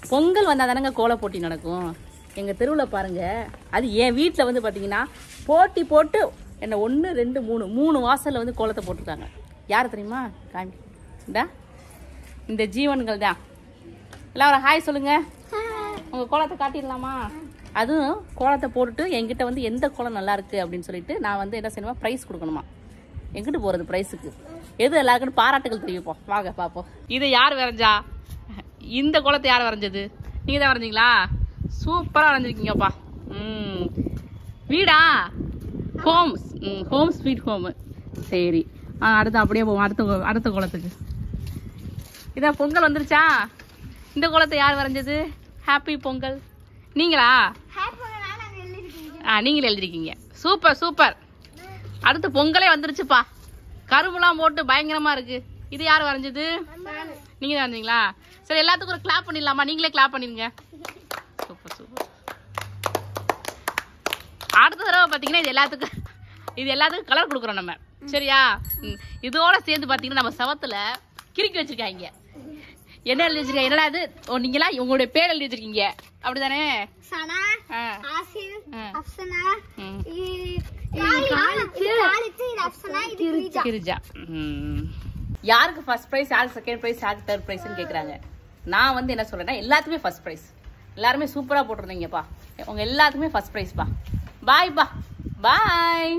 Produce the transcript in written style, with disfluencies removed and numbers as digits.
பொங்கல் வந்தால் தானங்க கோல போட்டி நடக்கும். எங்கள் தெருவில் பாருங்கள், அது என் வீட்டில் வந்து பார்த்தீங்கன்னா போட்டி போட்டு என்ன 1 2 3 வாசலில் வந்து கோலத்தை போட்டிருக்காங்க. யார் தெரியுமா? காமி இந்தா இந்த ஜீவன்கள் தான். எல்லாம் ஒரு ஹாய் சொல்லுங்கள். உங்கள் கோலத்தை காட்டிடலாமா? அதுவும் கோலத்தை போட்டுட்டு என்கிட்ட வந்து எந்த கோலம் நல்லா இருக்குது அப்படின்னு சொல்லிட்டு நான் வந்து என்ன செய்யணுமா, ப்ரைஸ் கொடுக்கணுமா. எங்கிட்டு போகிறது ப்ரைஸுக்கு? எது எல்லாருக்குன்னு பாராட்டுகள் தெரிவிப்போம். வாங்க பார்ப்போம். இதை யார் வரைஞ்சா? இந்த கோலத்தை யார் வரைஞ்சது? நீங்கள் தான் வரைஞ்சிங்களா? சூப்பராக வரைஞ்சிருக்கீங்கப்பா. வீடா? ஹோம்ஸ். Home sweet home. சரி, அடுத்து அப்படியே போவோம் அடுத்த கோலத்துக்கு. இதான் பொங்கல் வந்துருச்சா? இந்த கோலத்தை யார் வரைஞ்சது? ஹாப்பி பொங்கல். நீங்களா? நீங்களே எழுதிருக்கீங்க. Super super. அடுத்து பொங்கலே வந்துருச்சுப்பா. கரும்புலாம் போட்டு பயங்கரமா இருக்கு. இது யார் வரைஞ்சது? நீங்க தான் வரைஞ்சீங்களா? சரி, எல்லாத்துக்கும் ஒரு கிளாப் பண்ணிடலாமா? நீங்களே கிளாப் பண்ணிருங்க. Super super. அடுத்த தடவை பார்த்தீங்கன்னா இது எல்லாத்துக்கும் கலர் கொடுக்குறோம் நம்ம. சரியா? இதோட சேர்ந்து பார்த்தீங்கன்னா நம்ம சவத்துல கிறுக்கி வச்சிருக்காங்க. என்ன எழுதி வச்சிருக்கீங்க? என்னடா இது? நீங்களா உங்களுடைய பேர் எழுதி வச்சிருக்கீங்க அப்படிதானே? யாருக்கு ஃபர்ஸ்ட் பிரைஸ், யாருக்கு செகண்ட் பிரைஸ், யாருக்கு தேர்ட் பிரைஸ்னு கேக்குறாங்க. நான் வந்து என்ன சொல்றேன்னா எல்லாத்துக்குமே ஃபர்ஸ்ட் பிரைஸ். எல்லாருமே சூப்பரா போட்டிருந்தீங்கப்பா. உங்க எல்லாத்துக்குமே ஃபர்ஸ்ட் பிரைஸ்ப்பா. பாய்ப்பா. பாய்.